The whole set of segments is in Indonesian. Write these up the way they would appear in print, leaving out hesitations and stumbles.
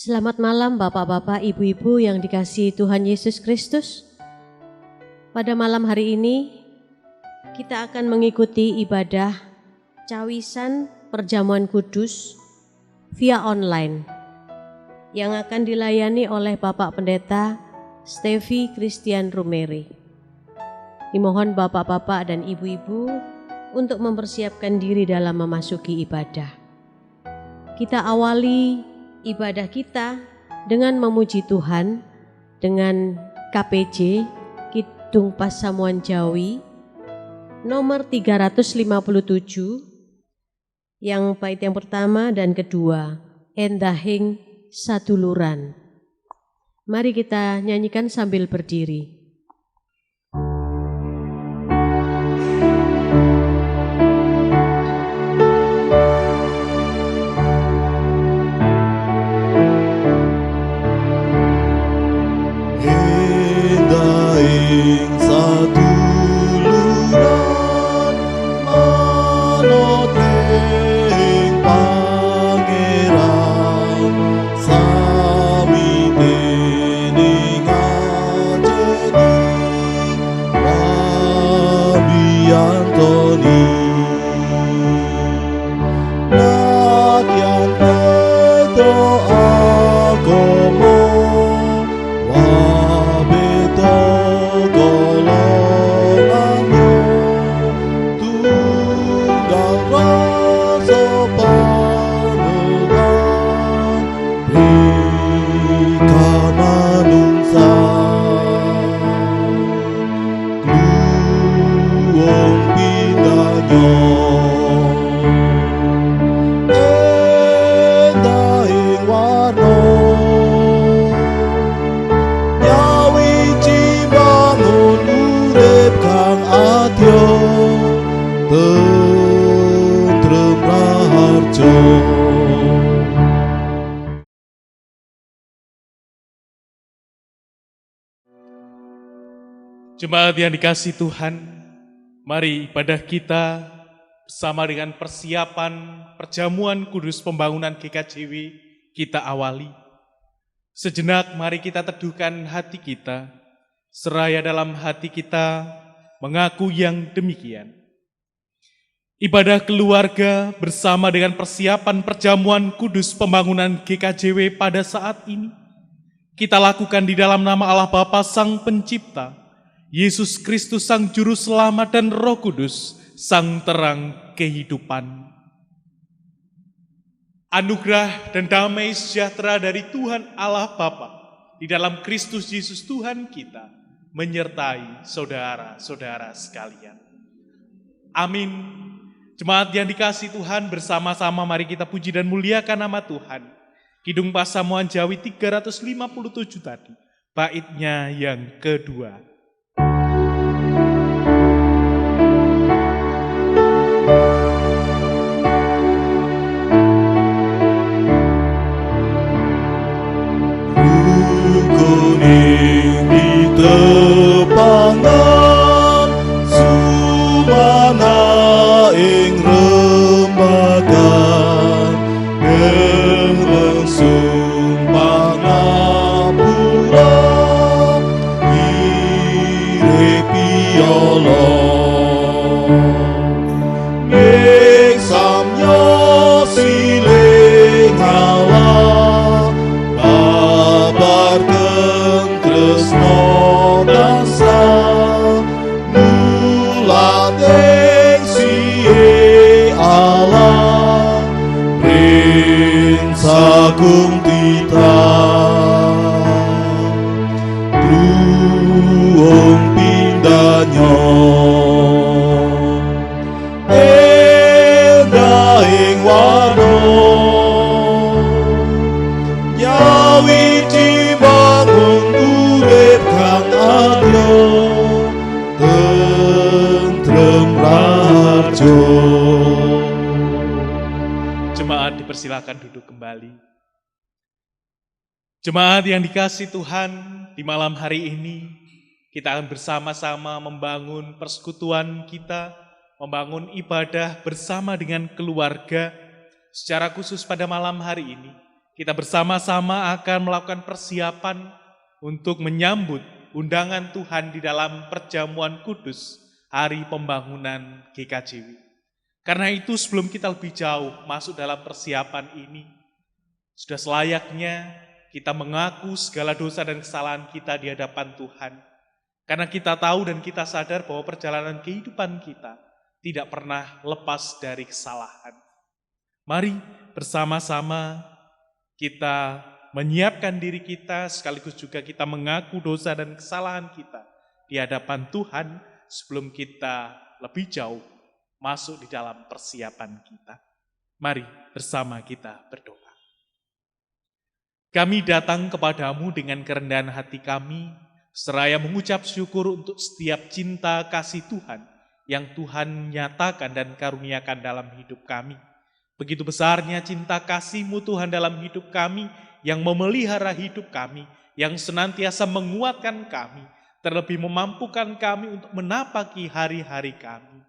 Selamat malam Bapak-bapak, Ibu-ibu yang dikasihi Tuhan Yesus Kristus. Pada malam hari ini kita akan mengikuti ibadah cawisan perjamuan kudus via online yang akan dilayani oleh Bapak Pendeta Stevi Christian Rumeri. Dimohon Bapak-bapak dan Ibu-ibu untuk mempersiapkan diri dalam memasuki ibadah. Kita awali ibadah kita dengan memuji Tuhan dengan KPJ Kidung Pasamuan Jawi nomor 357 yang bait yang pertama dan kedua, Endahing Saduluran. Mari kita nyanyikan sambil berdiri. Jemaat yang dikasihi Tuhan, mari ibadah kita bersama dengan persiapan perjamuan kudus pembangunan GKJW kita awali. Sejenak mari kita teduhkan hati kita, seraya dalam hati kita mengaku yang demikian. Ibadah keluarga bersama dengan persiapan perjamuan kudus pembangunan GKJW pada saat ini, kita lakukan di dalam nama Allah Bapa Sang Pencipta, Yesus Kristus Sang Juru Selamat dan Roh Kudus Sang Terang Kehidupan. Anugerah dan damai sejahtera dari Tuhan Allah Bapa di dalam Kristus Yesus Tuhan kita menyertai saudara-saudara sekalian. Amin. Jemaat yang dikasihi Tuhan, bersama-sama mari kita puji dan muliakan nama Tuhan. Kidung Pasamuan Jawi 357 tadi, baitnya yang kedua. Tepangan sumana ing rembagan ngelungsung pangapura ire piolo ing samya siling Allah babar tresno Agung tita truong pindanya endahing warna Yawi dibangun urip kang adya tentrem raharja. Jemaat dipersilakan duduk kembali. Jemaat yang dikasihi Tuhan, di malam hari ini kita akan bersama-sama membangun persekutuan kita, membangun ibadah bersama dengan keluarga. Secara khusus pada malam hari ini, kita bersama-sama akan melakukan persiapan untuk menyambut undangan Tuhan di dalam perjamuan kudus Hari Pembangunan GKJW. Karena itu sebelum kita lebih jauh masuk dalam persiapan ini, sudah selayaknya kita mengaku segala dosa dan kesalahan kita di hadapan Tuhan. Karena kita tahu dan kita sadar bahwa perjalanan kehidupan kita tidak pernah lepas dari kesalahan. Mari bersama-sama kita menyiapkan diri kita, sekaligus juga kita mengaku dosa dan kesalahan kita di hadapan Tuhan sebelum kita lebih jauh masuk di dalam persiapan kita. Mari bersama kita berdoa. Kami datang kepadamu dengan kerendahan hati kami, seraya mengucap syukur untuk setiap cinta kasih Tuhan yang Tuhan nyatakan dan karuniakan dalam hidup kami. Begitu besarnya cinta kasih-Mu Tuhan dalam hidup kami, yang memelihara hidup kami, yang senantiasa menguatkan kami, terlebih memampukan kami untuk menapaki hari-hari kami.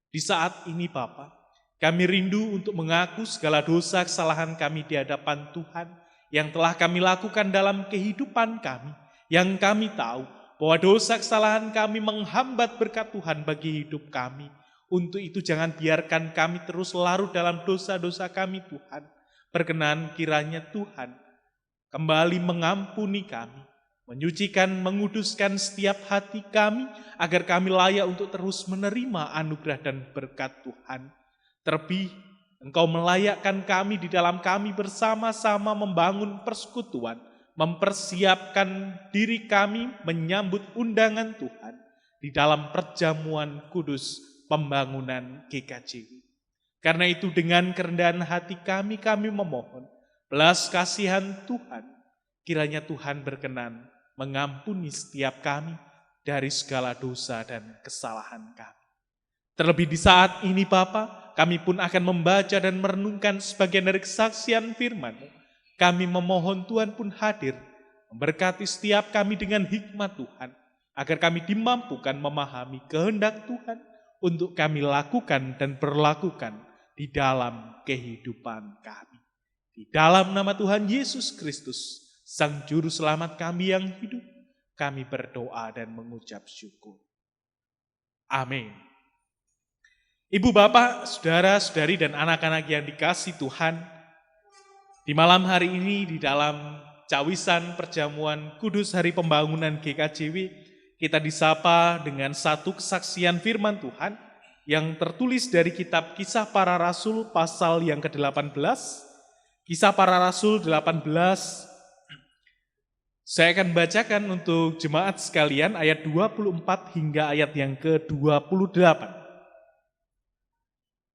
Di saat ini Bapa, kami rindu untuk mengaku segala dosa kesalahan kami di hadapan Tuhan, yang telah kami lakukan dalam kehidupan kami, yang kami tahu bahwa dosa kesalahan kami menghambat berkat Tuhan bagi hidup kami. Untuk itu jangan biarkan kami terus larut dalam dosa-dosa kami Tuhan. Berkenan kiranya Tuhan kembali mengampuni kami, menyucikan, menguduskan setiap hati kami, agar kami layak untuk terus menerima anugerah dan berkat Tuhan. Terlebih Engkau melayakkan kami di dalam kami bersama-sama membangun persekutuan, mempersiapkan diri kami menyambut undangan Tuhan di dalam perjamuan kudus pembangunan GKJW. Karena itu dengan kerendahan hati kami memohon belas kasihan Tuhan. Kiranya Tuhan berkenan mengampuni setiap kami dari segala dosa dan kesalahan kami. Terlebih di saat ini Bapa, kami pun akan membaca dan merenungkan sebagian dari kesaksian firman-Mu. Kami memohon Tuhan pun hadir, memberkati setiap kami dengan hikmat Tuhan, agar kami dimampukan memahami kehendak Tuhan untuk kami lakukan dan berlakukan di dalam kehidupan kami. Di dalam nama Tuhan Yesus Kristus, Sang Juru Selamat kami yang hidup, kami berdoa dan mengucap syukur. Amin. Ibu bapak, saudara-saudari dan anak-anak yang dikasihi Tuhan, di malam hari ini di dalam cawisan perjamuan kudus Hari Pembangunan GKJW, kita disapa dengan satu kesaksian firman Tuhan yang tertulis dari kitab Kisah Para Rasul pasal yang ke-18. Kisah Para Rasul 18, saya akan bacakan untuk jemaat sekalian ayat 24 hingga ayat yang ke-28.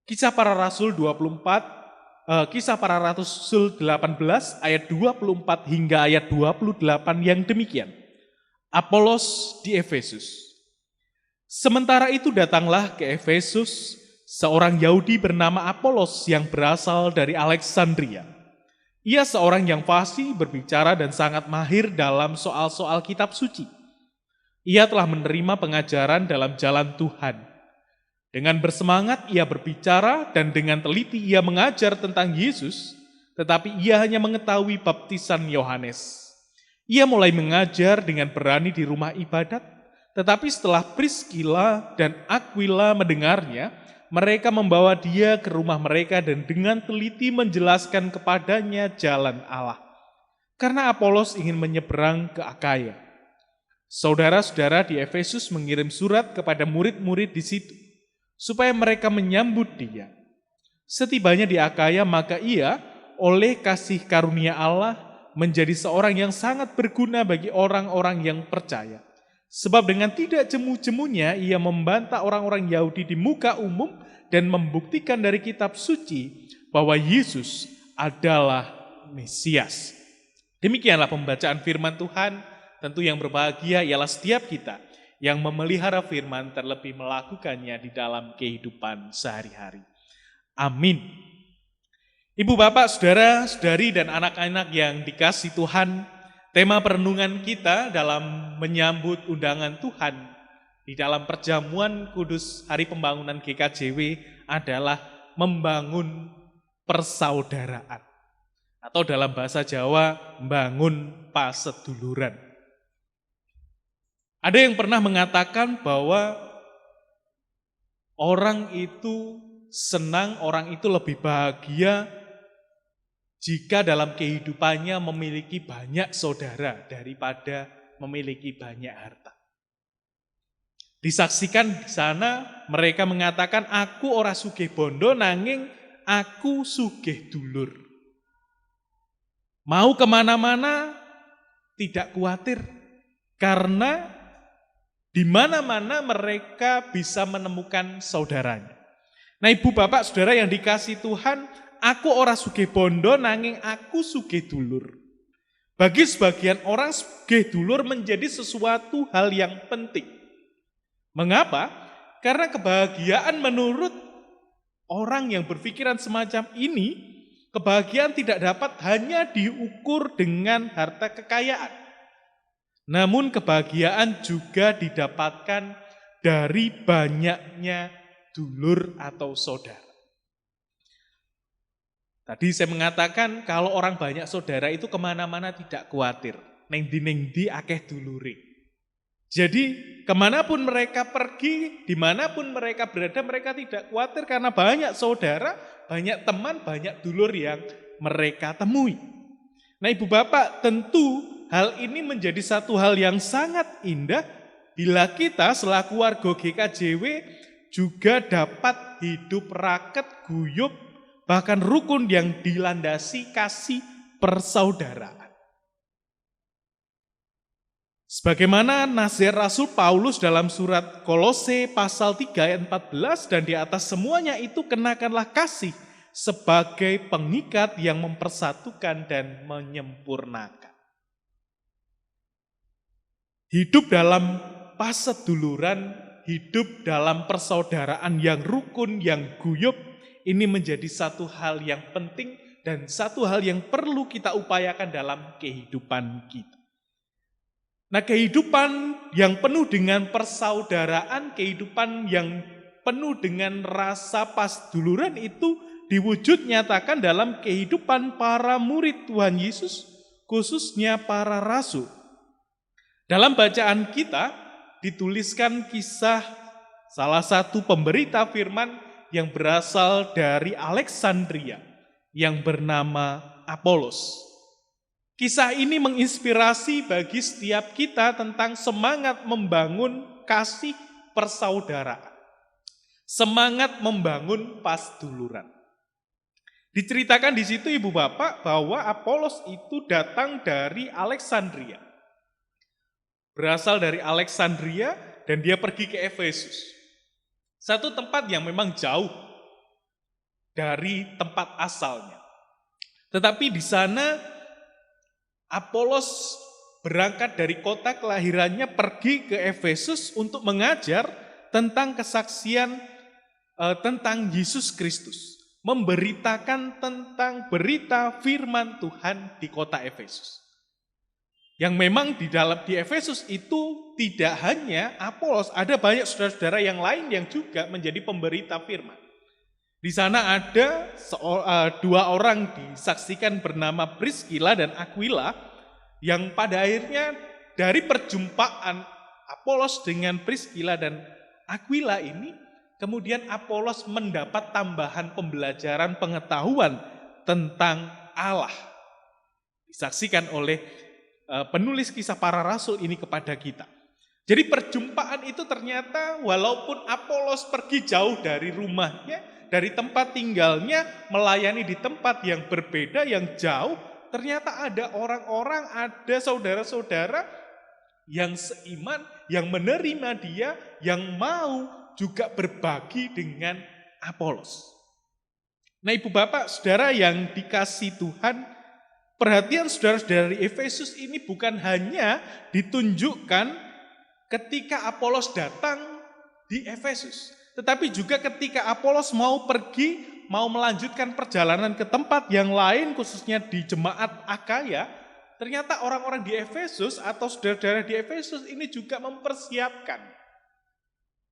Kisah Para Rasul 18 ayat 24 hingga ayat 28 yang demikian. Apolos di Efesus. Sementara itu datanglah ke Efesus seorang Yahudi bernama Apolos yang berasal dari Alexandria. Ia seorang yang fasih berbicara dan sangat mahir dalam soal-soal kitab suci. Ia telah menerima pengajaran dalam jalan Tuhan. Dengan bersemangat ia berbicara dan dengan teliti ia mengajar tentang Yesus, tetapi ia hanya mengetahui baptisan Yohanes. Ia mulai mengajar dengan berani di rumah ibadat, tetapi setelah Priskila dan Aquila mendengarnya, mereka membawa dia ke rumah mereka dan dengan teliti menjelaskan kepadanya jalan Allah. Karena Apolos ingin menyeberang ke Akaya. Saudara-saudara di Efesus mengirim surat kepada murid-murid di situ, supaya mereka menyambut dia. Setibanya di Akaya, maka ia oleh kasih karunia Allah menjadi seorang yang sangat berguna bagi orang-orang yang percaya. Sebab dengan tidak jemu-jemunya ia membantah orang-orang Yahudi di muka umum dan membuktikan dari kitab suci bahwa Yesus adalah Mesias. Demikianlah pembacaan firman Tuhan. Tentu yang berbahagia ialah setiap kita yang memelihara firman terlebih melakukannya di dalam kehidupan sehari-hari. Amin. Ibu bapak, saudara-saudari dan anak-anak yang dikasihi Tuhan, tema perenungan kita dalam menyambut undangan Tuhan di dalam perjamuan kudus Hari Pembangunan GKJW adalah membangun persaudaraan. Atau dalam bahasa Jawa, bangun paseduluran. Ada yang pernah mengatakan bahwa orang itu senang, orang itu lebih bahagia jika dalam kehidupannya memiliki banyak saudara daripada memiliki banyak harta. Disaksikan di sana mereka mengatakan, aku ora sugih bondo nanging aku sugih dulur. Mau kemana-mana tidak khawatir karena di mana-mana mereka bisa menemukan saudaranya. Nah, ibu bapak saudara yang dikasih Tuhan, aku ora sugih bondo nanging aku sugih dulur. Bagi sebagian orang sugih dulur menjadi sesuatu hal yang penting. Mengapa? Karena kebahagiaan menurut orang yang berpikiran semacam ini, kebahagiaan tidak dapat hanya diukur dengan harta kekayaan. Namun kebahagiaan juga didapatkan dari banyaknya dulur atau saudara. Tadi saya mengatakan kalau orang banyak saudara itu kemana-mana tidak khawatir. Neng di akeh dulure. Jadi kemanapun mereka pergi, dimanapun mereka berada, mereka tidak khawatir karena banyak saudara, banyak teman, banyak dulur yang mereka temui. Nah, ibu bapak, tentu hal ini menjadi satu hal yang sangat indah bila kita selaku warga GKJW juga dapat hidup raket, guyup, bahkan rukun yang dilandasi kasih persaudaraan. Sebagaimana nasihat Rasul Paulus dalam surat Kolose pasal 3 ayat 14, dan di atas semuanya itu kenakanlah kasih sebagai pengikat yang mempersatukan dan menyempurnakan. Hidup dalam paseduluran, hidup dalam persaudaraan yang rukun, yang guyup, ini menjadi satu hal yang penting dan satu hal yang perlu kita upayakan dalam kehidupan kita. Nah, kehidupan yang penuh dengan persaudaraan, kehidupan yang penuh dengan rasa pasduluran itu diwujud nyatakan dalam kehidupan para murid Tuhan Yesus, khususnya para rasul. Dalam bacaan kita dituliskan kisah salah satu pemberita firman yang berasal dari Alexandria yang bernama Apolos. Kisah ini menginspirasi bagi setiap kita tentang semangat membangun kasih persaudaraan. Semangat membangun pasduluran. Diceritakan di situ ibu bapak bahwa Apolos itu datang dari Alexandria. Berasal dari Alexandria dan dia pergi ke Efesus. Satu tempat yang memang jauh dari tempat asalnya. Tetapi di sana Apolos berangkat dari kota kelahirannya pergi ke Efesus untuk mengajar tentang kesaksian tentang Yesus Kristus. Memberitakan tentang berita firman Tuhan di kota Efesus. Yang memang di Efesus itu tidak hanya Apolos, ada banyak saudara-saudara yang lain yang juga menjadi pemberita firman. Di sana ada dua orang disaksikan bernama Priscilla dan Aquila, yang pada akhirnya dari perjumpaan Apolos dengan Priscilla dan Aquila ini, kemudian Apolos mendapat tambahan pembelajaran pengetahuan tentang Allah. Disaksikan oleh penulis kisah para rasul ini kepada kita. Jadi perjumpaan itu ternyata walaupun Apolos pergi jauh dari rumahnya, dari tempat tinggalnya, melayani di tempat yang berbeda, yang jauh, ternyata ada orang-orang, ada saudara-saudara yang seiman, yang menerima dia, yang mau juga berbagi dengan Apolos. Nah, ibu bapak, saudara yang dikasih Tuhan, perhatian saudara-saudara dari Efesus ini bukan hanya ditunjukkan ketika Apolos datang di Efesus, tetapi juga ketika Apolos mau pergi, mau melanjutkan perjalanan ke tempat yang lain, khususnya di jemaat Akaya, ternyata orang-orang di Efesus atau saudara-saudara di Efesus ini juga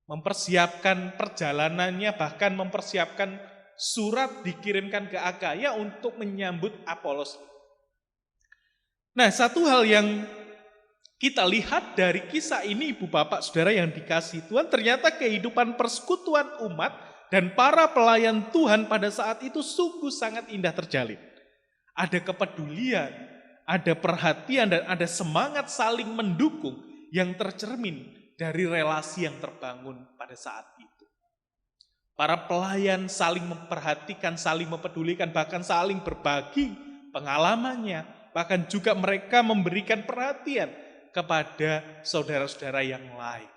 mempersiapkan perjalanannya, bahkan mempersiapkan surat dikirimkan ke Akaya untuk menyambut Apolos. Nah, satu hal yang kita lihat dari kisah ini, Ibu Bapak Saudara yang dikasihi Tuhan, ternyata kehidupan persekutuan umat dan para pelayan Tuhan pada saat itu sungguh sangat indah terjalin. Ada kepedulian, ada perhatian, dan ada semangat saling mendukung yang tercermin dari relasi yang terbangun pada saat itu. Para pelayan saling memperhatikan, saling mempedulikan, bahkan saling berbagi pengalamannya. Bahkan juga mereka memberikan perhatian kepada saudara-saudara yang lain.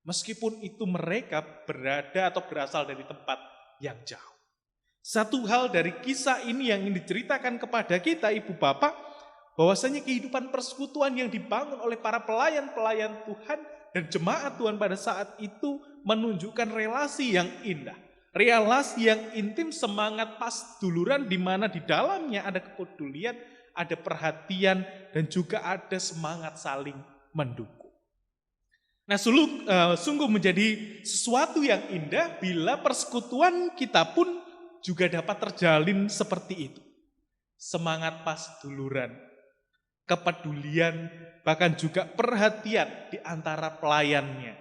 Meskipun itu mereka berada atau berasal dari tempat yang jauh. Satu hal dari kisah ini yang ingin diceritakan kepada kita, Ibu Bapak, bahwasanya kehidupan persekutuan yang dibangun oleh para pelayan-pelayan Tuhan dan jemaat Tuhan pada saat itu menunjukkan relasi yang indah. Relasi yang intim, semangat pasduluran di mana di dalamnya ada kepedulian, ada perhatian, dan juga ada semangat saling mendukung. Nah, sungguh menjadi sesuatu yang indah bila persekutuan kita pun juga dapat terjalin seperti itu. Semangat pasduluran, kepedulian, bahkan juga perhatian di antara pelayannya.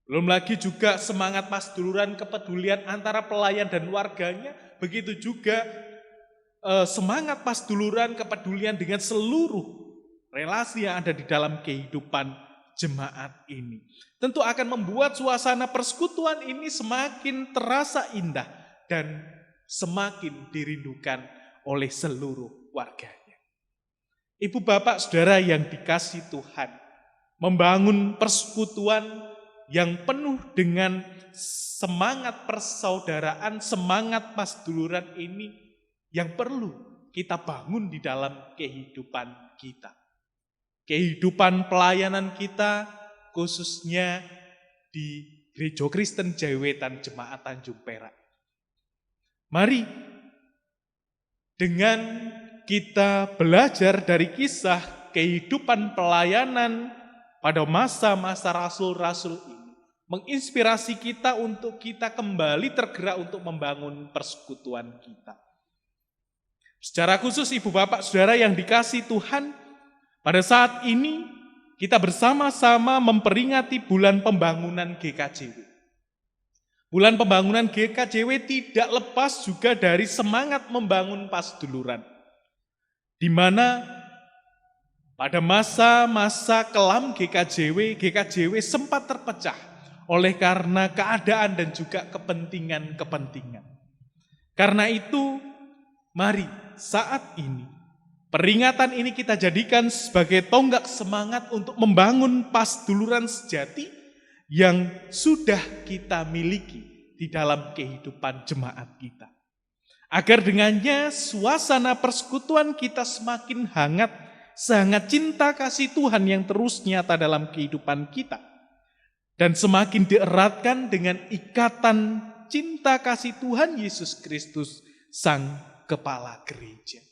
Belum lagi juga semangat pasduluran, kepedulian antara pelayan dan warganya. Begitu juga semangat pasduluran, kepedulian dengan seluruh relasi yang ada di dalam kehidupan jemaat ini. Tentu akan membuat suasana persekutuan ini semakin terasa indah dan semakin dirindukan oleh seluruh warganya. Ibu Bapak Saudara yang dikasihi Tuhan, membangun persekutuan yang penuh dengan semangat persaudaraan, semangat pasduluran ini yang perlu kita bangun di dalam kehidupan kita. Kehidupan pelayanan kita, khususnya di Gereja Kristen Jawetan Jemaat Tanjung Perak. Mari dengan kita belajar dari kisah kehidupan pelayanan pada masa-masa rasul-rasul ini, menginspirasi kita untuk kita kembali tergerak untuk membangun persekutuan kita. Secara khusus Ibu Bapak Saudara yang dikasihi Tuhan, pada saat ini kita bersama-sama memperingati bulan pembangunan GKJW. Bulan pembangunan GKJW tidak lepas juga dari semangat membangun pasduluran, di mana pada masa-masa kelam GKJW sempat terpecah oleh karena keadaan dan juga kepentingan-kepentingan. Karena itu, mari saat ini, peringatan ini kita jadikan sebagai tonggak semangat untuk membangun pasduluran sejati yang sudah kita miliki di dalam kehidupan jemaat kita. Agar dengannya suasana persekutuan kita semakin hangat, sehangat cinta kasih Tuhan yang terus nyata dalam kehidupan kita. Dan semakin dieratkan dengan ikatan cinta kasih Tuhan Yesus Kristus, Sang Kepala Gereja.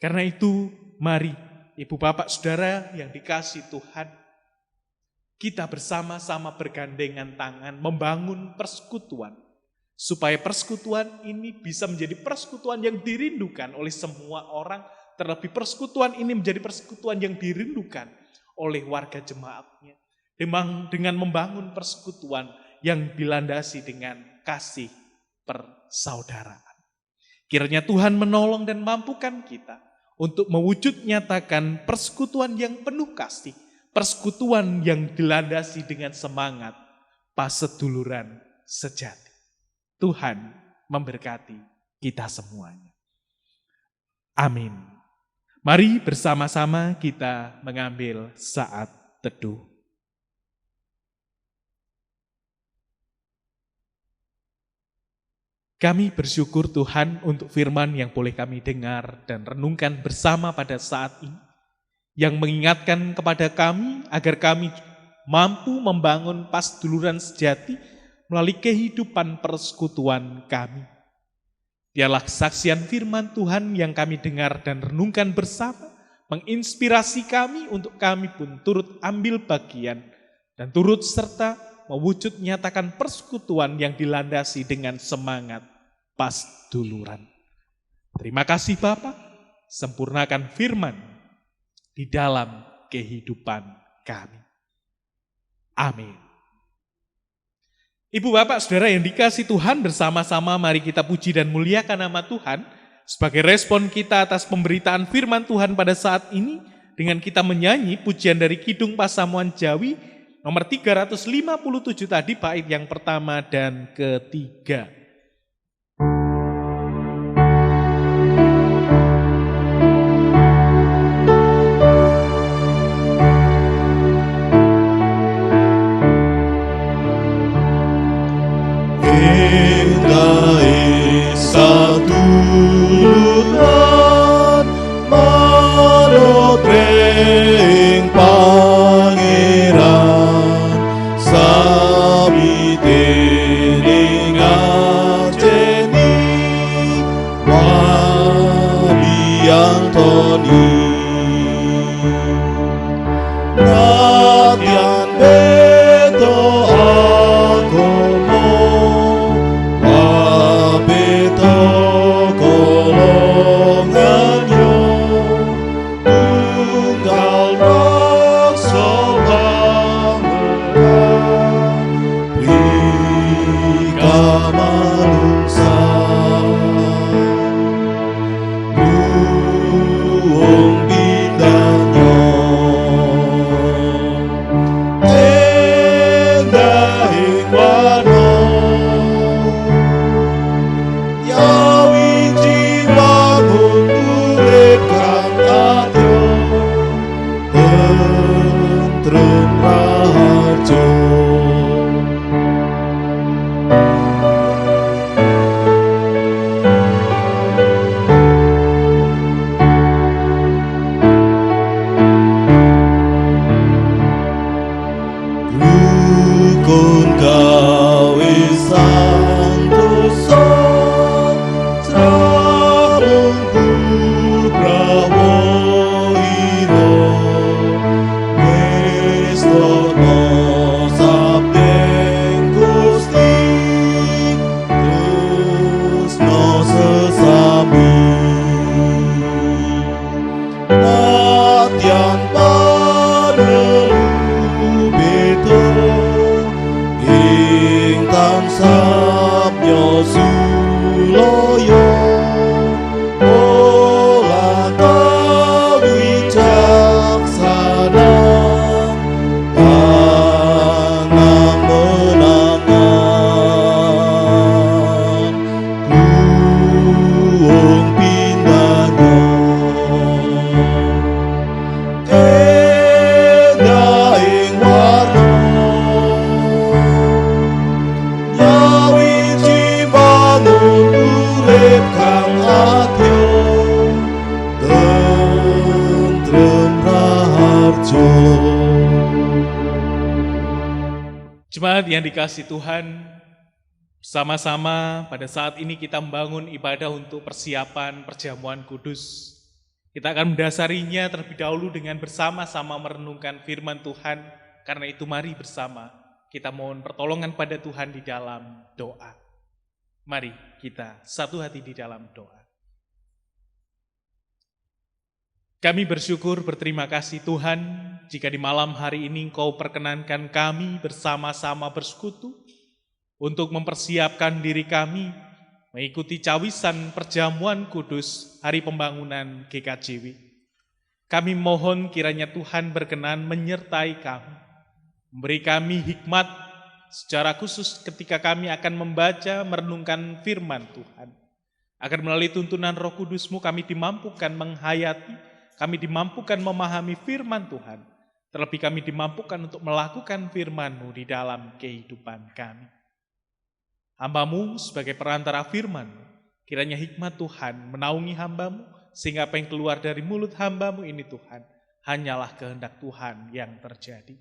Karena itu, mari Ibu Bapak Saudara yang dikasihi Tuhan, kita bersama-sama bergandengan tangan membangun persekutuan, supaya persekutuan ini bisa menjadi persekutuan yang dirindukan oleh semua orang, terlebih persekutuan ini menjadi persekutuan yang dirindukan oleh warga jemaatnya. Dengan membangun persekutuan yang dilandasi dengan kasih persaudaraan. Kiranya Tuhan menolong dan mampukan kita untuk mewujud nyatakan persekutuan yang penuh kasih, persekutuan yang dilandasi dengan semangat paseduluran sejati. Tuhan memberkati kita semuanya. Amin. Mari bersama-sama kita mengambil saat teduh. Kami bersyukur Tuhan untuk firman yang boleh kami dengar dan renungkan bersama pada saat ini, yang mengingatkan kepada kami agar kami mampu membangun pasduluran sejati melalui kehidupan persekutuan kami. Biarlah kesaksian firman Tuhan yang kami dengar dan renungkan bersama menginspirasi kami untuk kami pun turut ambil bagian dan turut serta mewujud nyatakan persekutuan yang dilandasi dengan semangat pasduluran. Terima kasih Bapa, sempurnakan firman di dalam kehidupan kami. Amin. Ibu bapak saudara yang dikasihi Tuhan, bersama-sama mari kita puji dan muliakan nama Tuhan sebagai respon kita atas pemberitaan firman Tuhan pada saat ini dengan kita menyanyi pujian dari Kidung Pasamuan Jawi nomor 357 tadi, bait yang pertama dan ketiga. Satuluran manut ring pangeran sami dening ajeni wabiyantoni nadyan beto agomo wabeto golongannya tunggal raksa pangeran rika manungsan luwung pindahnya endahing warna Yawiji bangun urip kang adil tentrem raharjo rukun gawe santosa tramung putrawo ira westono sabdeng Gusti tresno sesami nadyan panelu beda ing tansah sulaya olah kawicaksana panamenangan luwung pindahnya endahing warna Yawiji bangun urip kang adil tentrem raharjo. Jemaat yang dikasihi Tuhan, sama-sama pada saat ini kita membangun ibadah untuk persiapan perjamuan kudus. Kita akan mendasarinya terlebih dahulu dengan bersama-sama merenungkan firman Tuhan. Karena itu mari bersama kita mohon pertolongan pada Tuhan di dalam doa. Mari kita satu hati di dalam doa. Kami bersyukur berterima kasih Tuhan jika di malam hari ini Engkau perkenankan kami bersama-sama bersekutu untuk mempersiapkan diri kami mengikuti cawisan perjamuan kudus hari pembangunan GKJW. Kami mohon kiranya Tuhan berkenan menyertai kami, memberi kami hikmat secara khusus ketika kami akan membaca merenungkan firman Tuhan. Agar melalui tuntunan Roh Kudus-Mu kami dimampukan menghayati, kami dimampukan memahami firman Tuhan. Terlebih kami dimampukan untuk melakukan firman-Mu di dalam kehidupan kami. Hamba-Mu sebagai perantara firman-Mu, kiranya hikmat Tuhan menaungi hamba-Mu, sehingga apa yang keluar dari mulut hamba-Mu ini Tuhan, hanyalah kehendak Tuhan yang terjadi.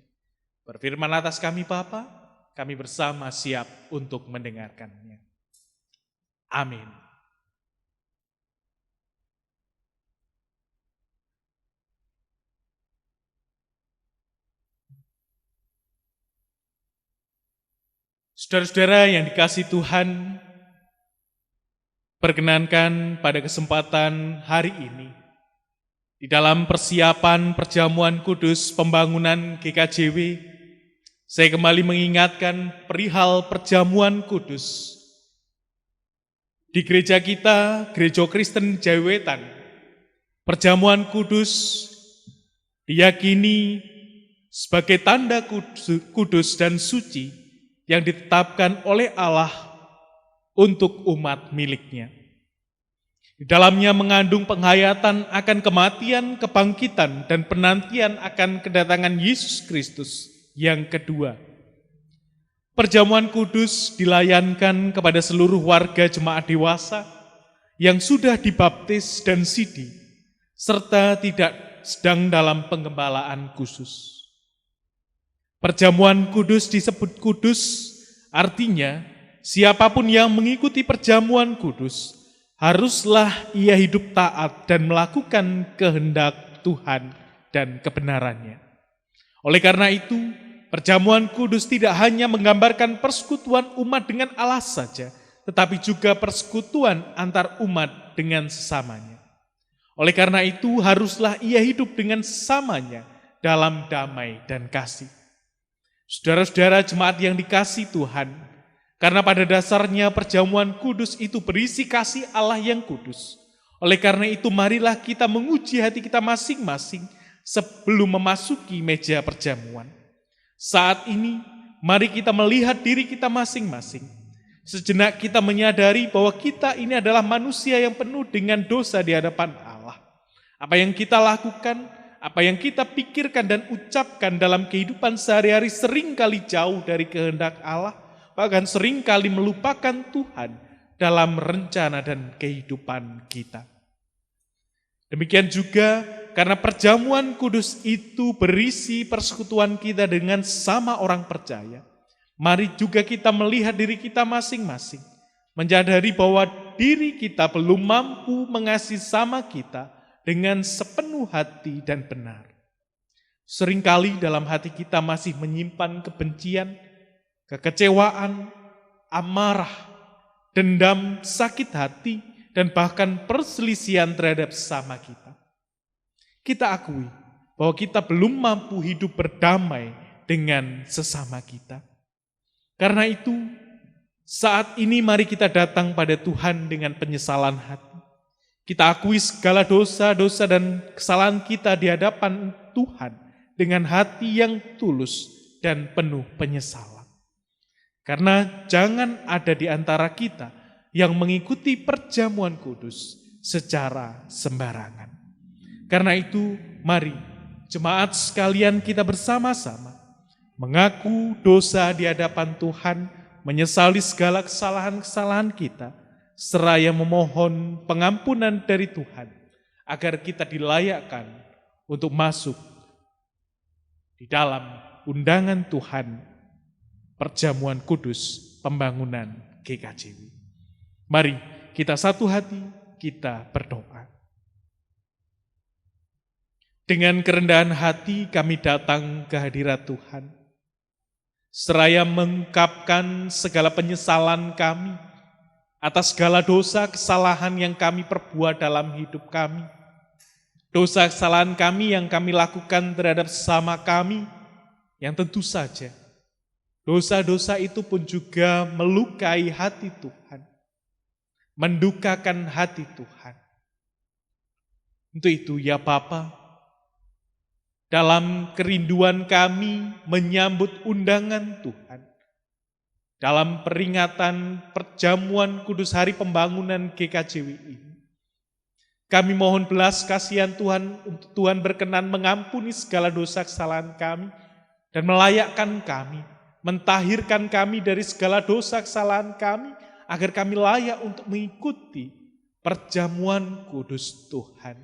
Berfirman atas kami Bapa, kami bersama siap untuk mendengarkannya. Amin. Saudara-saudara yang dikasihi Tuhan, perkenankan pada kesempatan hari ini, di dalam persiapan perjamuan kudus pembangunan GKJW, saya kembali mengingatkan perihal perjamuan kudus. Di gereja kita, Gereja Kristen Jawetan, perjamuan kudus diyakini sebagai tanda kudus dan suci yang ditetapkan oleh Allah untuk umat miliknya. Di dalamnya mengandung penghayatan akan kematian, kebangkitan, dan penantian akan kedatangan Yesus Kristus yang kedua. Perjamuan kudus dilayankan kepada seluruh warga jemaat dewasa yang sudah dibaptis dan sidi, serta tidak sedang dalam penggembalaan khusus. Perjamuan kudus disebut kudus, artinya siapapun yang mengikuti perjamuan kudus haruslah ia hidup taat dan melakukan kehendak Tuhan dan kebenarannya. Oleh karena itu, perjamuan kudus tidak hanya menggambarkan persekutuan umat dengan Allah saja, tetapi juga persekutuan antar umat dengan sesamanya. Oleh karena itu, haruslah ia hidup dengan sesamanya dalam damai dan kasih. Saudara-saudara jemaat yang dikasihi Tuhan, karena pada dasarnya perjamuan kudus itu berisi kasih Allah yang kudus. Oleh karena itu marilah kita menguji hati kita masing-masing sebelum memasuki meja perjamuan. Saat ini mari kita melihat diri kita masing-masing. Sejenak kita menyadari bahwa kita ini adalah manusia yang penuh dengan dosa di hadapan Allah. Apa yang kita lakukan, apa yang kita pikirkan dan ucapkan dalam kehidupan sehari-hari seringkali jauh dari kehendak Allah, bahkan seringkali melupakan Tuhan dalam rencana dan kehidupan kita. Demikian juga karena perjamuan kudus itu berisi persekutuan kita dengan sama orang percaya, mari juga kita melihat diri kita masing-masing, menyadari bahwa diri kita belum mampu mengasihi sama kita dengan sepenuh hati dan benar. Seringkali dalam hati kita masih menyimpan kebencian, kekecewaan, amarah, dendam, sakit hati, dan bahkan perselisihan terhadap sesama kita. Kita akui bahwa kita belum mampu hidup berdamai dengan sesama kita. Karena itu, saat ini mari kita datang pada Tuhan dengan penyesalan hati. Kita akui segala dosa-dosa dan kesalahan kita di hadapan Tuhan dengan hati yang tulus dan penuh penyesalan. Karena jangan ada di antara kita yang mengikuti perjamuan kudus secara sembarangan. Karena itu, mari jemaat sekalian kita bersama-sama mengaku dosa di hadapan Tuhan, menyesali segala kesalahan-kesalahan kita, seraya memohon pengampunan dari Tuhan agar kita dilayakkan untuk masuk di dalam undangan Tuhan perjamuan kudus pembangunan GKJW. Mari kita satu hati, kita berdoa. Dengan kerendahan hati kami datang ke hadirat Tuhan, seraya mengungkapkan segala penyesalan kami atas segala dosa kesalahan yang kami perbuat dalam hidup kami. Dosa kesalahan kami yang kami lakukan terhadap sesama kami, yang tentu saja dosa-dosa itu pun juga melukai hati Tuhan, mendukakan hati Tuhan. Untuk itu ya Bapa, dalam kerinduan kami menyambut undangan Tuhan, dalam peringatan perjamuan kudus hari pembangunan GKJW ini, kami mohon belas kasihan Tuhan untuk Tuhan berkenan mengampuni segala dosa kesalahan kami dan melayakkan kami, mentahirkan kami dari segala dosa kesalahan kami agar kami layak untuk mengikuti perjamuan kudus Tuhan.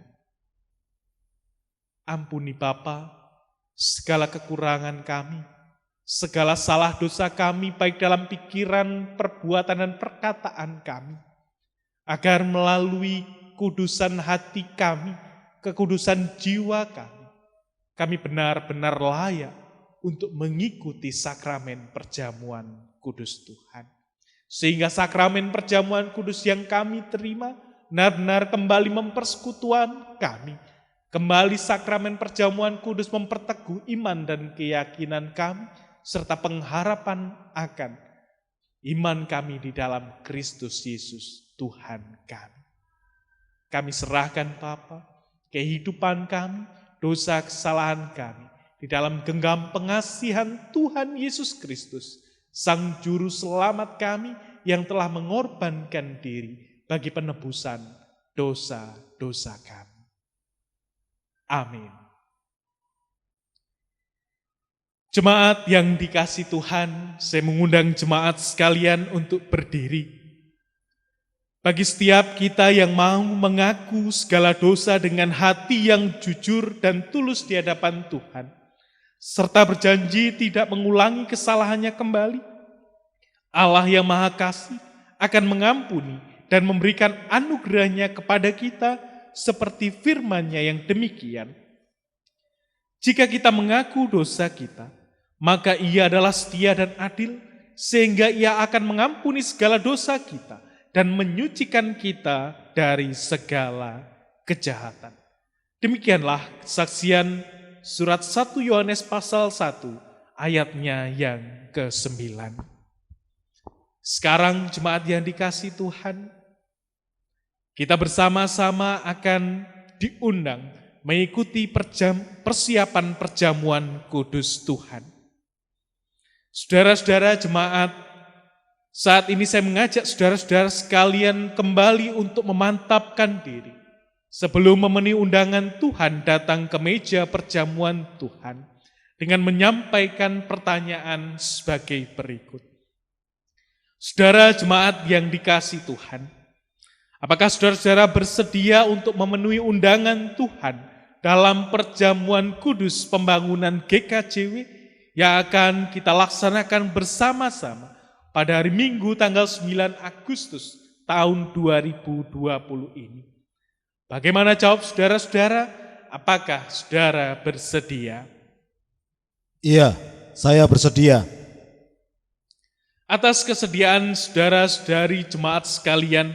Ampuni Bapa segala kekurangan kami, segala salah dosa kami baik dalam pikiran, perbuatan, dan perkataan kami, agar melalui kudusan hati kami, kekudusan jiwa kami benar-benar layak untuk mengikuti sakramen perjamuan kudus Tuhan. Sehingga sakramen perjamuan kudus yang kami terima benar-benar kembali mempersekutuan kami. Kembali sakramen perjamuan kudus memperteguh iman dan keyakinan kami, serta pengharapan akan iman kami di dalam Kristus Yesus Tuhan kami. Kami serahkan Bapa, kehidupan kami, dosa kesalahan kami, di dalam genggam pengasihan Tuhan Yesus Kristus, Sang Juru Selamat kami yang telah mengorbankan diri bagi penebusan dosa-dosa kami. Amin. Jemaat yang dikasihi Tuhan, saya mengundang jemaat sekalian untuk berdiri. Bagi setiap kita yang mau mengaku segala dosa dengan hati yang jujur dan tulus di hadapan Tuhan, serta berjanji tidak mengulangi kesalahannya kembali, Allah yang Maha Kasih akan mengampuni dan memberikan anugerahnya kepada kita seperti firman-Nya yang demikian. Jika kita mengaku dosa kita, maka Ia adalah setia dan adil, sehingga Ia akan mengampuni segala dosa kita dan menyucikan kita dari segala kejahatan. Demikianlah kesaksian surat 1 Yohanes pasal 1 ayatnya yang ke-9. Sekarang jemaat yang dikasihi Tuhan, kita bersama-sama akan diundang mengikuti persiapan perjamuan kudus Tuhan. Saudara-saudara jemaat, saat ini saya mengajak saudara-saudara sekalian kembali untuk memantapkan diri. Sebelum memenuhi undangan Tuhan datang ke meja perjamuan Tuhan dengan menyampaikan pertanyaan sebagai berikut. Saudara jemaat yang dikasihi Tuhan, apakah saudara-saudara bersedia untuk memenuhi undangan Tuhan dalam perjamuan kudus pembangunan GKJW yang akan kita laksanakan bersama-sama pada hari Minggu tanggal 9 Agustus tahun 2020 ini? Bagaimana jawab saudara-saudara? Apakah saudara bersedia? Iya, saya bersedia. Atas kesediaan saudara-saudari jemaat sekalian,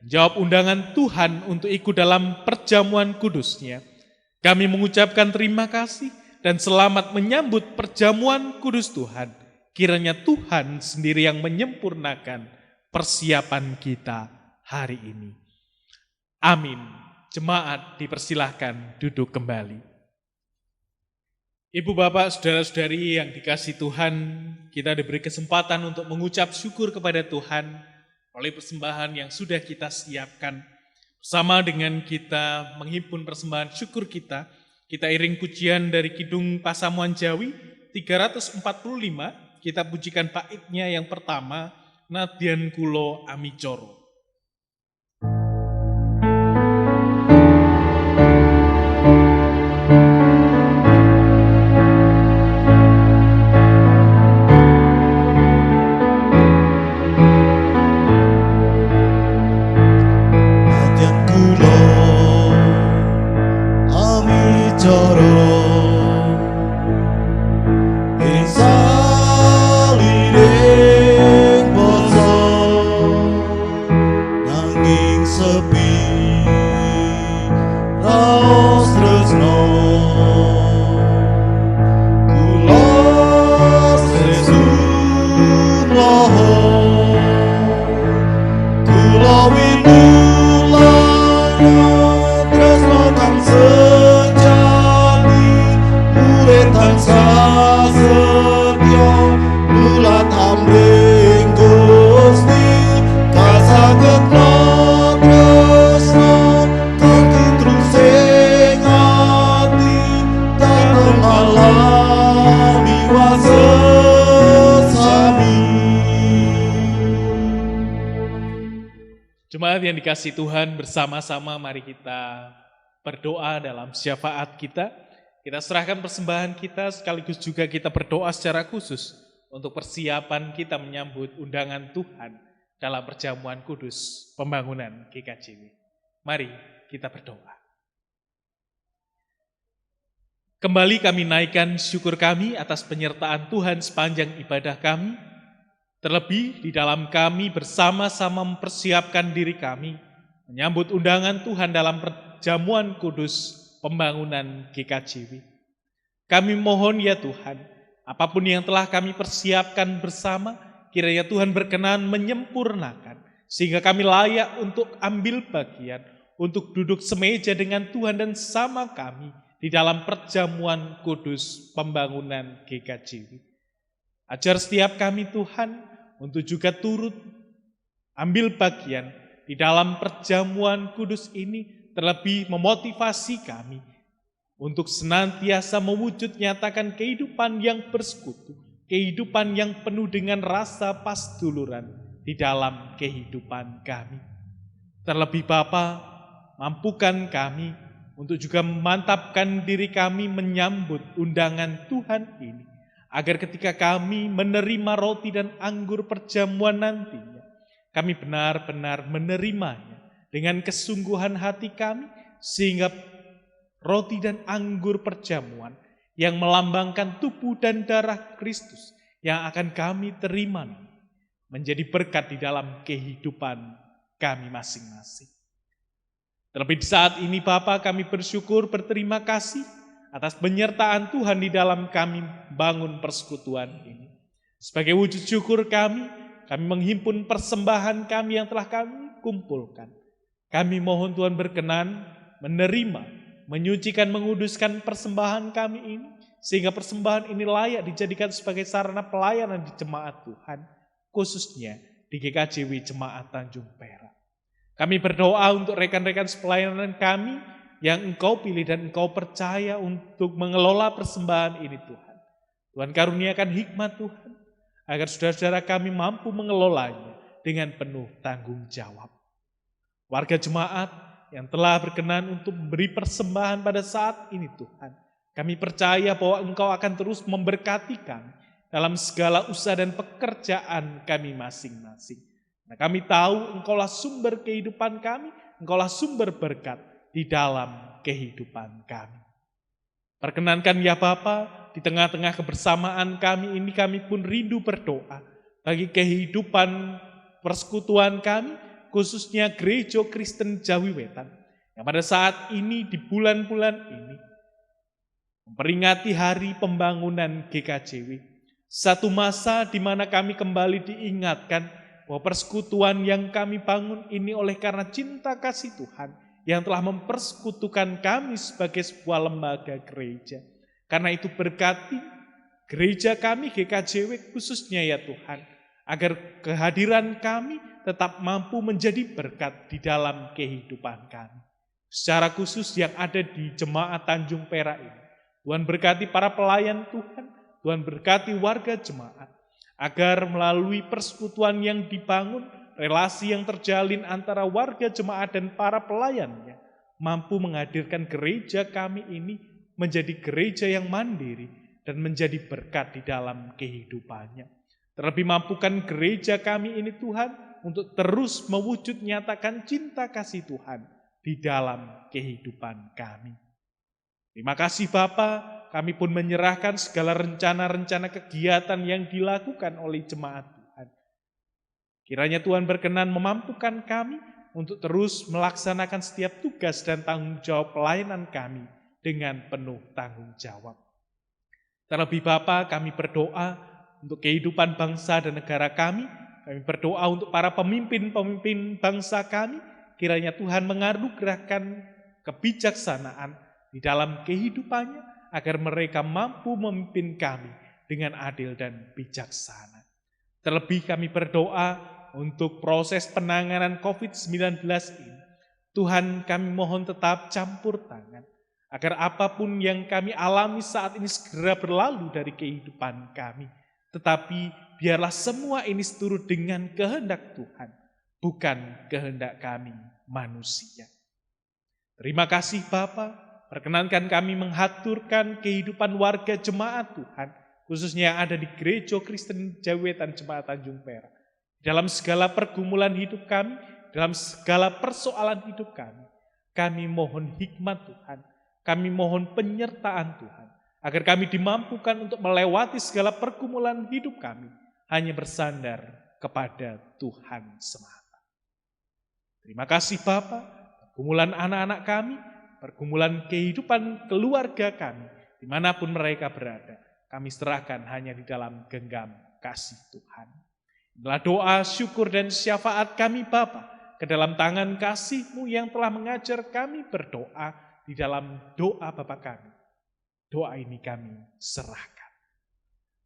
jawab undangan Tuhan untuk ikut dalam perjamuan kudusnya, kami mengucapkan terima kasih dan selamat menyambut perjamuan kudus Tuhan. Kiranya Tuhan sendiri yang menyempurnakan persiapan kita hari ini. Amin. Jemaat dipersilahkan duduk kembali. Ibu bapak saudara-saudari yang dikasihi Tuhan, kita diberi kesempatan untuk mengucap syukur kepada Tuhan oleh persembahan yang sudah kita siapkan. Bersama dengan kita menghimpun persembahan syukur kita iring pujian dari Kidung Pasamuan Jawi 345, kita pujikan baitnya yang pertama, Nadyan Kulo Amicoro. Jemaat yang dikasihi Tuhan, bersama-sama mari kita berdoa dalam syafaat kita. Kita serahkan persembahan kita, sekaligus juga kita berdoa secara khusus untuk persiapan kita menyambut undangan Tuhan dalam perjamuan kudus pembangunan GKJW. Mari kita berdoa. Kembali kami naikkan syukur kami atas penyertaan Tuhan sepanjang ibadah kami, terlebih di dalam kami bersama-sama mempersiapkan diri kami, menyambut undangan Tuhan dalam perjamuan kudus pembangunan GKJW. Kami mohon ya Tuhan, apapun yang telah kami persiapkan bersama, kiranya Tuhan berkenan menyempurnakan, sehingga kami layak untuk ambil bagian, untuk duduk semeja dengan Tuhan dan sama kami di dalam perjamuan kudus pembangunan GKJW. Ajar setiap kami Tuhan untuk juga turut ambil bagian di dalam perjamuan kudus ini, terlebih memotivasi kami untuk senantiasa mewujud nyatakan kehidupan yang bersekutu, kehidupan yang penuh dengan rasa pasduluran di dalam kehidupan kami. Terlebih Bapa, mampukan kami untuk juga memantapkan diri kami menyambut undangan Tuhan ini, agar ketika kami menerima roti dan anggur perjamuan nantinya, kami benar-benar menerimanya dengan kesungguhan hati kami, sehingga roti dan anggur perjamuan yang melambangkan tubuh dan darah Kristus yang akan kami terima menjadi berkat di dalam kehidupan kami masing-masing. Terlebih di saat ini Bapa, kami bersyukur berterima kasih atas penyertaan Tuhan di dalam kami bangun persekutuan ini. Sebagai wujud syukur kami menghimpun persembahan kami yang telah kami kumpulkan. Kami mohon Tuhan berkenan menerima, menyucikan, menguduskan persembahan kami ini, sehingga persembahan ini layak dijadikan sebagai sarana pelayanan di jemaat Tuhan, khususnya di GKJW Jemaat Tanjung Perak. Kami berdoa untuk rekan-rekan sepelayanan kami yang Engkau pilih dan Engkau percaya untuk mengelola persembahan ini Tuhan. Tuhan karuniakan hikmat Tuhan, agar saudara-saudara kami mampu mengelolanya dengan penuh tanggung jawab. Warga jemaat yang telah berkenan untuk memberi persembahan pada saat ini Tuhan, kami percaya bahwa Engkau akan terus memberkati kami dalam segala usaha dan pekerjaan kami masing-masing. Nah, kami tahu Engkaulah sumber kehidupan kami, Engkaulah sumber berkat di dalam kehidupan kami. Perkenankan ya Bapa, di tengah-tengah kebersamaan kami ini kami pun rindu berdoa bagi kehidupan persekutuan kami, khususnya Gereja Kristen Jawi Wetan, yang pada saat ini di bulan-bulan ini memperingati hari pembangunan GKJW. Satu masa di mana kami kembali diingatkan bahwa persekutuan yang kami bangun ini oleh karena cinta kasih Tuhan yang telah mempersekutukan kami sebagai sebuah lembaga gereja. Karena itu berkati gereja kami GKJW khususnya ya Tuhan, agar kehadiran kami tetap mampu menjadi berkat di dalam kehidupan kami. Secara khusus yang ada di Jemaat Tanjung Perak ini, Tuhan berkati para pelayan Tuhan, Tuhan berkati warga jemaat, agar melalui persekutuan yang dibangun, relasi yang terjalin antara warga jemaat dan para pelayannya, mampu menghadirkan gereja kami ini menjadi gereja yang mandiri dan menjadi berkat di dalam kehidupannya. Terlebih mampukan gereja kami ini Tuhan untuk terus mewujud nyatakan cinta kasih Tuhan di dalam kehidupan kami. Terima kasih Bapa. Kami pun menyerahkan segala rencana-rencana kegiatan yang dilakukan oleh jemaat Tuhan. Kiranya Tuhan berkenan memampukan kami untuk terus melaksanakan setiap tugas dan tanggung jawab pelayanan kami dengan penuh tanggung jawab. Terlebih Bapa, kami berdoa untuk kehidupan bangsa dan negara kami. Kami berdoa untuk para pemimpin-pemimpin bangsa kami. Kiranya Tuhan menganugerahkan kebijaksanaan di dalam kehidupannya, agar mereka mampu memimpin kami dengan adil dan bijaksana. Terlebih kami berdoa untuk proses penanganan COVID-19 ini. Tuhan, kami mohon tetap campur tangan, agar apapun yang kami alami saat ini segera berlalu dari kehidupan kami. Tetapi biarlah semua ini seturut dengan kehendak Tuhan, bukan kehendak kami manusia. Terima kasih Bapa. Perkenankan kami menghaturkan kehidupan warga jemaat Tuhan, khususnya yang ada di Gereja Kristen Jawi Wetan Jemaat Tanjung Perak. Dalam segala pergumulan hidup kami, dalam segala persoalan hidup kami mohon hikmat Tuhan, kami mohon penyertaan Tuhan, agar kami dimampukan untuk melewati segala pergumulan hidup kami, hanya bersandar kepada Tuhan semata. Terima kasih Bapa, pergumulan anak-anak kami, pergumulan kehidupan keluarga kami, dimanapun mereka berada, kami serahkan hanya di dalam genggam kasih Tuhan. Inilah doa, syukur, dan syafaat kami Bapa, ke dalam tangan kasih-Mu yang telah mengajar kami berdoa di dalam doa Bapa kami. Doa ini kami serahkan.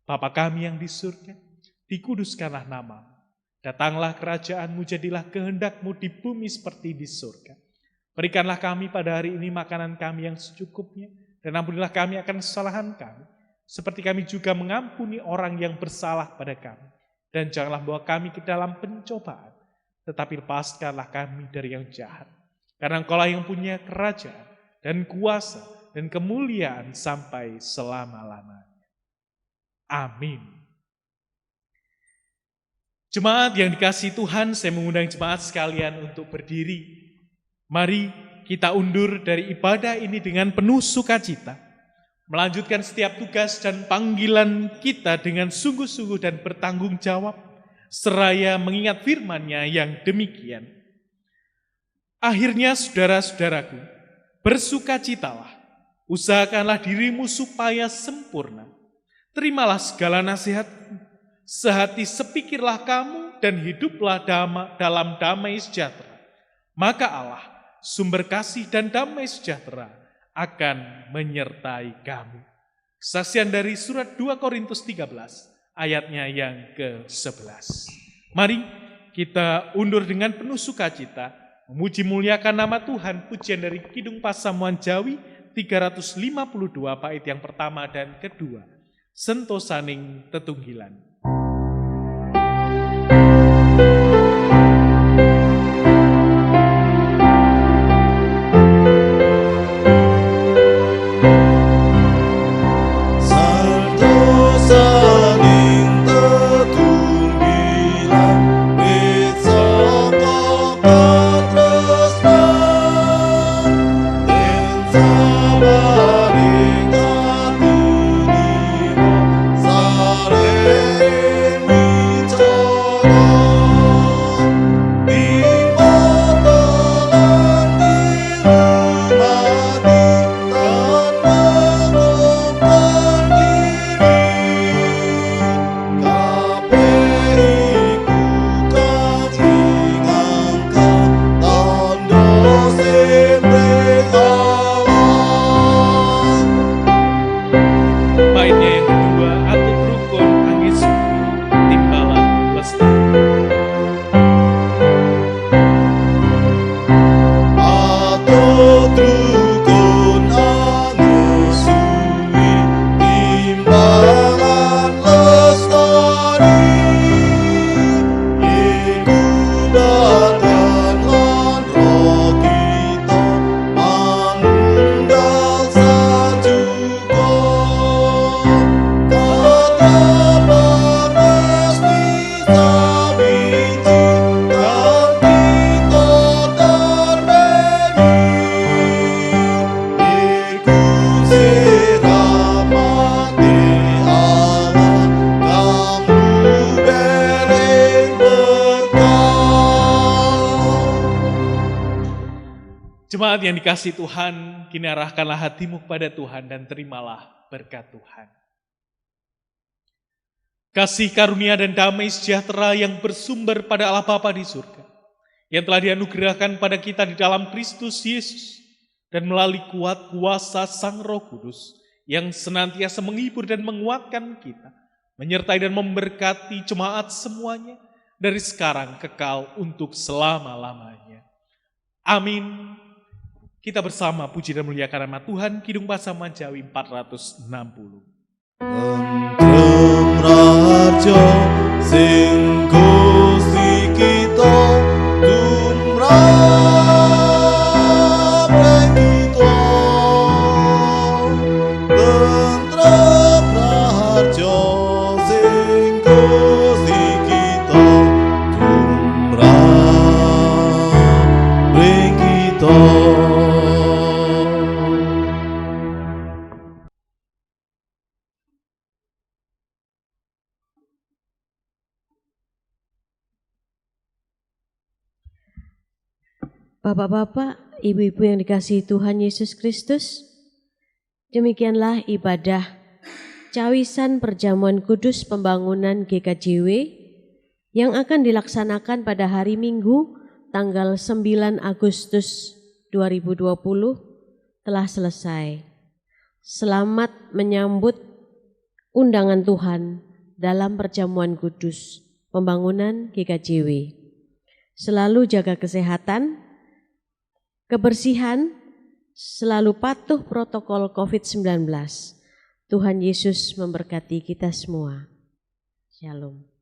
Bapa kami yang di surga, dikuduskanlah nama-Mu. Datanglah kerajaan-Mu, jadilah kehendak-Mu di bumi seperti di surga. Berikanlah kami pada hari ini makanan kami yang secukupnya, dan ampunilah kami akan kesalahan kami, seperti kami juga mengampuni orang yang bersalah pada kami. Dan janganlah bawa kami ke dalam pencobaan, tetapi lepaskanlah kami dari yang jahat. Karena Engkau-lah yang punya kerajaan dan kuasa dan kemuliaan sampai selama-lamanya. Amin. Jemaat yang dikasihi Tuhan, saya mengundang jemaat sekalian untuk berdiri. Mari kita undur dari ibadah ini dengan penuh sukacita, melanjutkan setiap tugas dan panggilan kita dengan sungguh-sungguh dan bertanggung jawab, seraya mengingat firman-Nya yang demikian. Akhirnya saudara-saudaraku, bersukacitalah, usahakanlah dirimu supaya sempurna. Terimalah segala nasihatku, sehati sepikirlah kamu dan hiduplah dalam damai sejahtera. Maka Allah, sumber kasih dan damai sejahtera, akan menyertai kamu. Kesaksian dari surat 2 Korintus 13, ayatnya yang ke-11. Mari kita undur dengan penuh sukacita, memuji muliakan nama Tuhan. Pujian dari Kidung Pasamuan Jawi 352 bait yang pertama dan kedua. Sentosaning tetunggilan. Jemaat yang dikasihi Tuhan, kini arahkanlah hatimu kepada Tuhan dan terimalah berkat Tuhan. Kasih karunia dan damai sejahtera yang bersumber pada Allah Bapa di surga, yang telah dianugerahkan pada kita di dalam Kristus Yesus, dan melalui kuat kuasa Sang Roh Kudus, yang senantiasa menghibur dan menguatkan kita, menyertai dan memberkati jemaat semuanya, dari sekarang kekal untuk selama-lamanya. Amin. Kita bersama puji dan muliakan nama Tuhan, Kidung Pasamuan Jawi 460. Tentrem raja sing Gusti kita tumrap kita. Tentrem raja sing Gusti kita tumrap kita. Bapak-bapak, ibu-ibu yang dikasihi Tuhan Yesus Kristus, demikianlah ibadah cawisan perjamuan kudus pembangunan GKJW yang akan dilaksanakan pada hari Minggu tanggal 9 Agustus 2020 telah selesai. Selamat menyambut undangan Tuhan dalam perjamuan kudus pembangunan GKJW. Selalu jaga kesehatan, kebersihan, selalu patuh protokol COVID-19. Tuhan Yesus memberkati kita semua. Shalom.